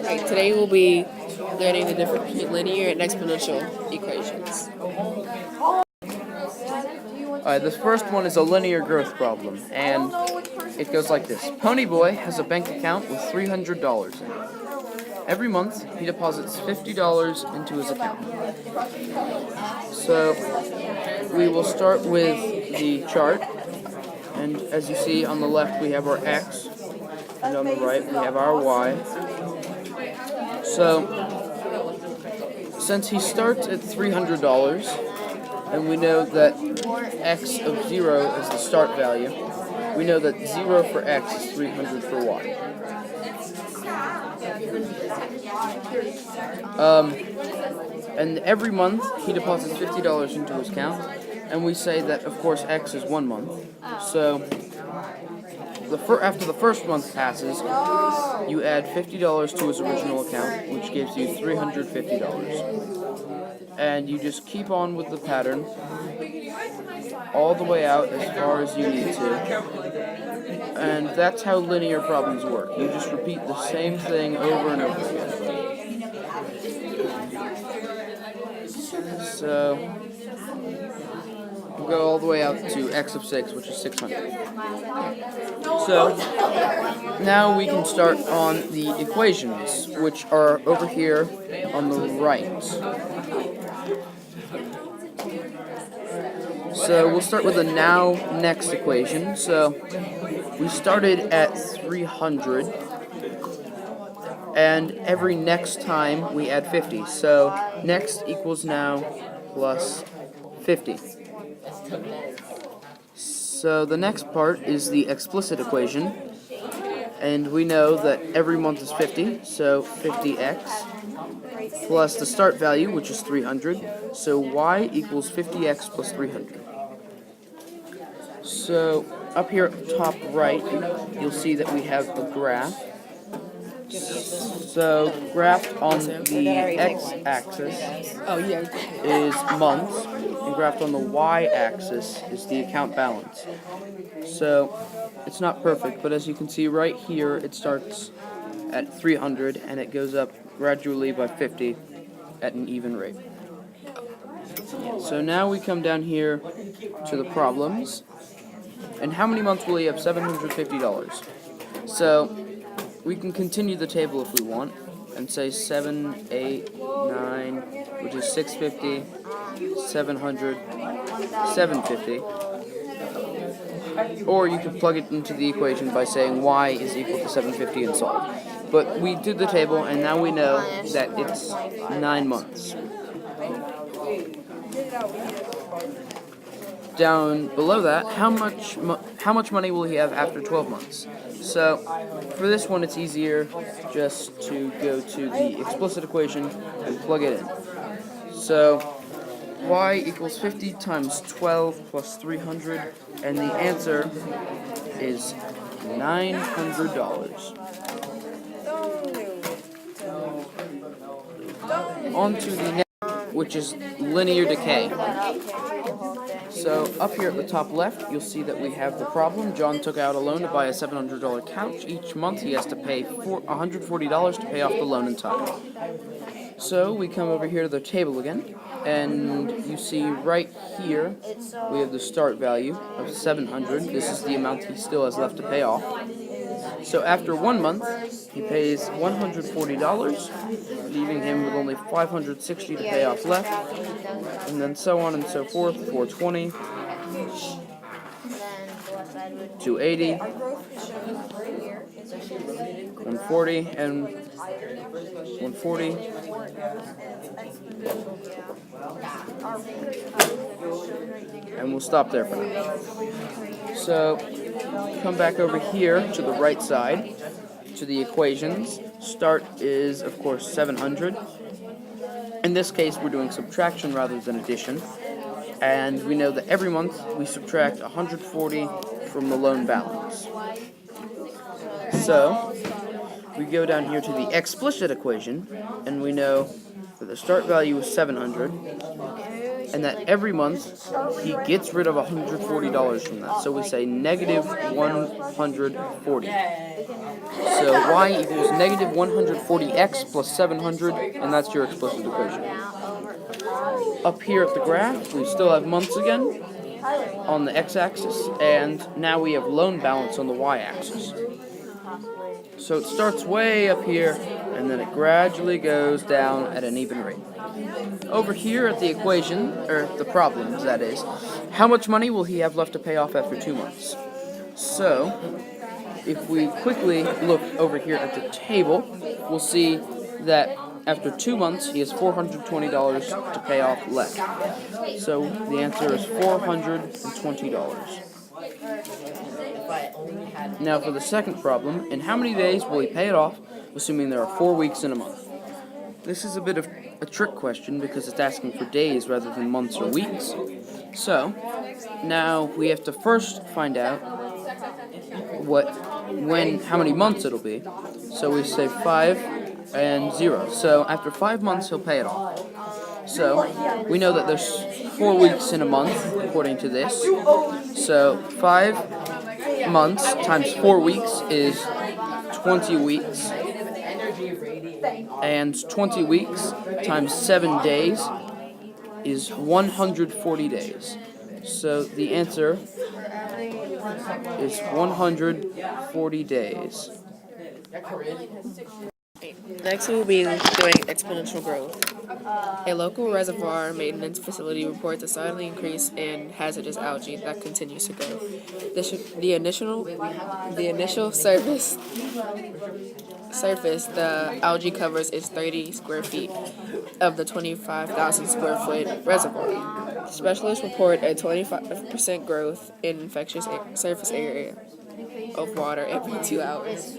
Alright, today we'll be learning the difference between linear and exponential equations. Alright, this first one is a linear growth problem, and it goes like this. Ponyboy has a bank account with $300 in it. Every month, he deposits $50 into his account. So, we will start with the chart, and as you see on the left we have our X, and on the right we have our Y. So, since he starts at $300, and we know that X of 0 is the start value, we know that 0 for X is 300 for Y. And every month he deposits $50 into his account, and we say that of course X is 1 month. So after the first month passes, you add $50 to his original account, which gives you $350. And you just keep on with the pattern all the way out as far as you need to. And that's how linear problems work. You just repeat the same thing over and over again. So we'll go all the way out to X of 6, which is 600. So now we can start on the equations, which are over here on the right. So we'll start with the now-next equation. So we started at 300, and every next time we add 50. So next equals now plus 50. So the next part is the explicit equation, and we know that every month is 50, so 50x plus the start value, which is 300, so y equals 50x plus 300. So up here at the top right, you'll see that we have a graph. So graphed on the x-axis is months, and graphed on the y-axis is the account balance. So it's not perfect, but as you can see right here, it starts at 300 and it goes up gradually by 50 at an even rate. So now we come down here to the problems. And how many months will he have $750? So we can continue the table if we want and say 7, 8, 9, which is 650, 700, 750. Or you can plug it into the equation by saying y is equal to 750 and solve. But we did the table, and now we know that it's 9 months. Down below that, how much money will he have after 12 months? So for this one, it's easier just to go to the explicit equation and plug it in. So y equals 50 times 12 plus 300, and the answer is $900. On to the next, which is linear decay. So up here at the top left, you'll see that we have the problem. John took out a loan to buy a $700 couch. Each month he has to pay $140 to pay off the loan in time. So we come over here to the table again, and you see right here we have the start value of 700. This is the amount he still has left to pay off. So after 1 month, he pays $140, leaving him with only $560 to pay off left, and then so on and so forth, 420, 280, 140, and 140, and we'll stop there for now. So come back over here to the right side to the equations. Start is of course 700. In this case we're doing subtraction rather than addition, and we know that every month we subtract 140 from the loan balance. So we go down here to the explicit equation, and we know that the start value is 700, and that every month he gets rid of $140 from that. So we say negative 140. So y equals negative 140x plus 700, and that's your explicit equation. Up here at the graph, we still have months again on the x-axis, and now we have loan balance on the y-axis. So it starts way up here, and then it gradually goes down at an even rate. Over here at the equation, or the problem, that is, how much money will he have left to pay off after 2 months? So, if we quickly look over here at the table, we'll see that after 2 months, he has $420 to pay off left. So the answer is $420. Now for the second problem, in how many days will he pay it off, assuming there are 4 weeks in a month? This is a bit of a trick question because it's asking for days rather than months or weeks. So, now we have to first find out how many months it'll be. So we say 5 and 0. So after 5 months, he'll pay it off. So we know that there's 4 weeks in a month, according to this. So 5 months times 4 weeks is 20 weeks. And 20 weeks times 7 days is 140 days. So the answer is 140 days. Next, we will be doing exponential growth. A local reservoir maintenance facility reports a sudden increase in hazardous algae that continues to grow. The initial surface the algae covers is 30 square feet of the 25,000 square foot reservoir. Specialists report a 25% growth in infectious surface area of water every 2 hours.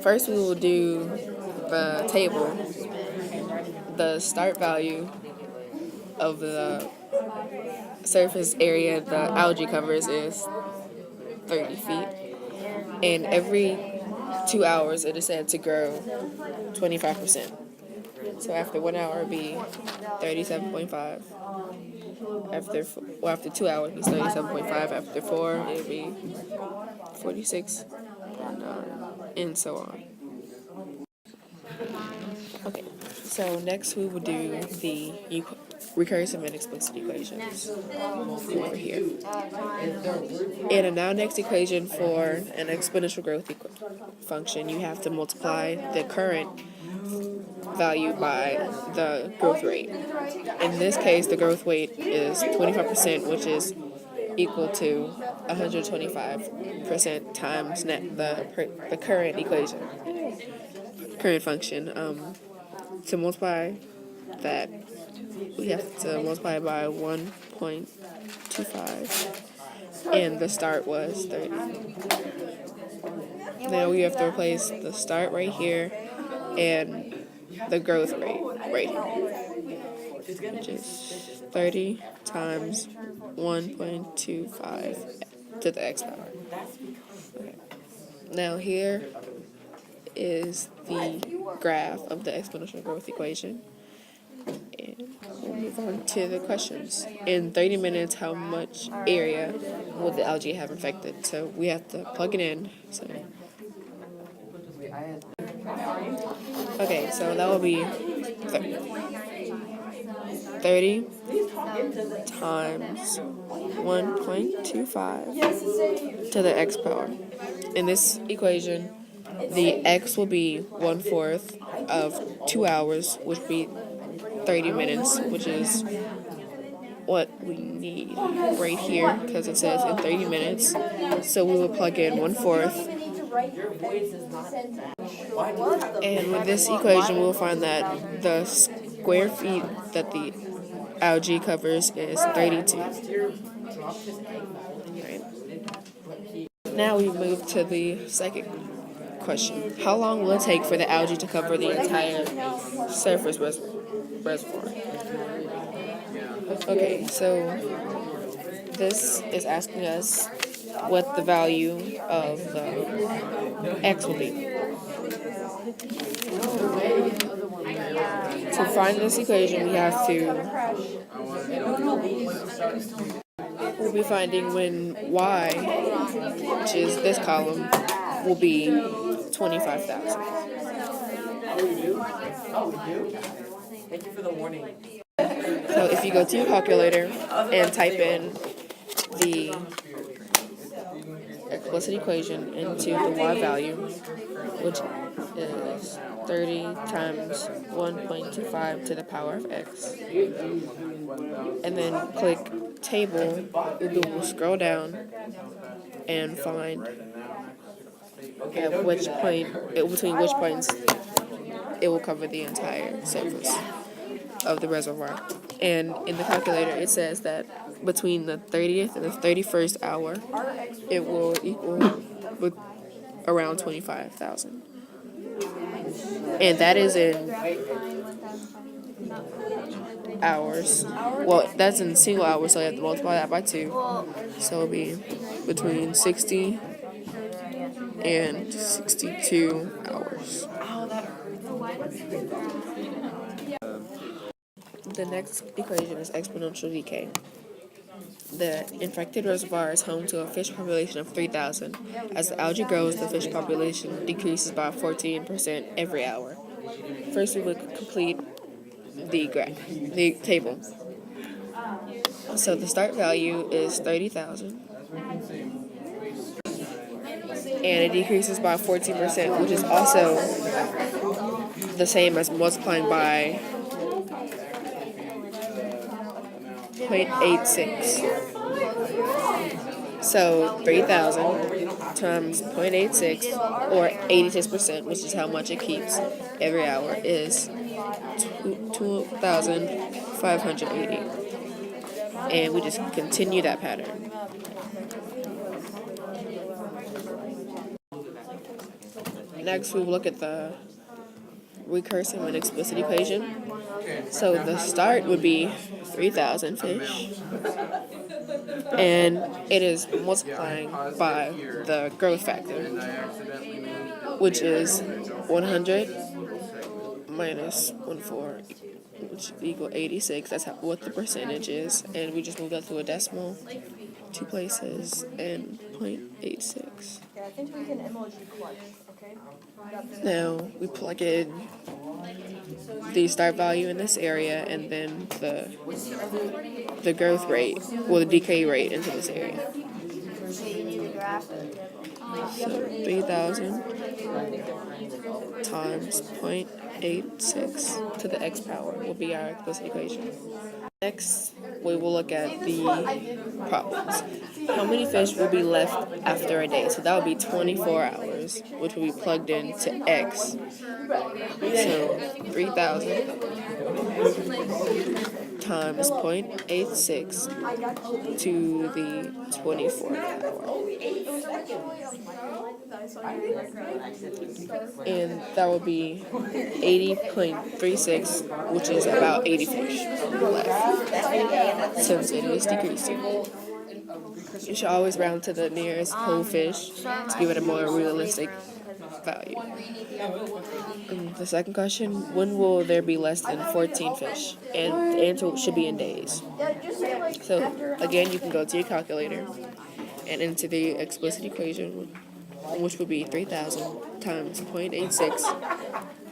First, we will do the table. The start value of the surface area the algae covers is 30 feet. And every 2 hours, it is said to grow 25%. So after 1 hour, it would be 37.5. After 2 hours, it's 37.5. After 4, it would be 46, and so on. Okay, so next we will do the recursive and explicit equations over here. In a now next equation for an exponential growth function, you have to multiply the current value by the growth rate. In this case, the growth rate is 25%, which is equal to 125% times the current equation, current function. To multiply that, we have to multiply by 1.25, and the start was 30. Now we have to replace the start right here and the growth rate right here, which is 30 times 1.25 to the x power. Okay. Now here is the graph of the exponential growth equation. And we'll move on to the questions. In 30 minutes, how much area will the algae have infected? So we have to plug it in. Okay, so that will be 30 times 1.25 to the x power. In this equation, the x will be 1/4 of 2 hours, which would be 30 minutes, which is what we need right here, because it says in 30 minutes. So we will plug in 1/4. And with this equation, we'll find that the square feet that the algae covers is 32. Right. Now we move to the second question. How long will it take for the algae to cover the entire surface reservoir? Okay, so this is asking us what the value of the x will be. To find this equation, we'll be finding when y, which is this column, will be 25,000. So if you go to your calculator and type in the explicit equation into the y value, which is 30 times 1.25 to the power of x, and then click table, you will scroll down and find at which point, between which points it will cover the entire surface of the reservoir. And in the calculator, it says that between the 30th and the 31st hour, it will equal with around 25,000. And that is in hours. Well, that's in single hours, so you have to multiply that by 2. So it'll be between 60 and 62 hours. The next equation is exponential decay. The infected reservoir is home to a fish population of 3,000. As the algae grows, the fish population decreases by 14% every hour. First, we will complete the table. So the start value is 30,000. And it decreases by 14%, which is also the same as multiplying by 0.86. So 3,000 times 0.86, or 86%, which is how much it keeps every hour, is 2,580. And we just continue that pattern. Next, we will look at the recursive and explicit equation. So the start would be 3,000 fish, and it is multiplying by the growth factor, which is 100 minus 1/4, which equal 86. That's what the percentage is, and we just moved up to a decimal 2 places and 0.86. Now we plug in the start value in this area and then the growth rate, or the decay rate, into this area. So 3,000 times 0.86 to the x power will be our explicit equation. Next, we will look at the problems. How many fish will be left after a day? So that would be 24 hours, which will be plugged into x. So 3,000 times 0.86 to the 24th hour. And that would be 80.36, which is about 80 fish left, since it is decreasing. You should always round to the nearest whole fish to give it a more realistic value. The second question, when will there be less than 14 fish? And the answer should be in days. So again, you can go to your calculator and enter the explicit equation, which would be 3,000 times 0.86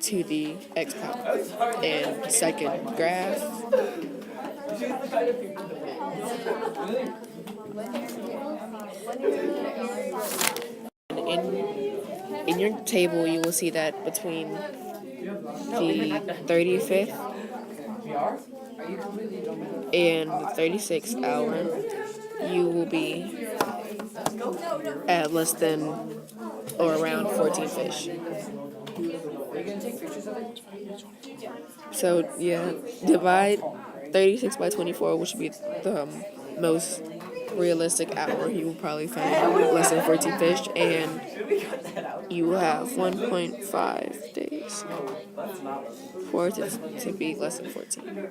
to the x power. And second graph, in your table, you will see that between the 35th and the 36th hour, you will be at less than or around 14 fish. So yeah, divide 36 by 24, which would be the most realistic hour. You will probably find less than 14 fish, and you will have 1.5 days for it to be less than 14.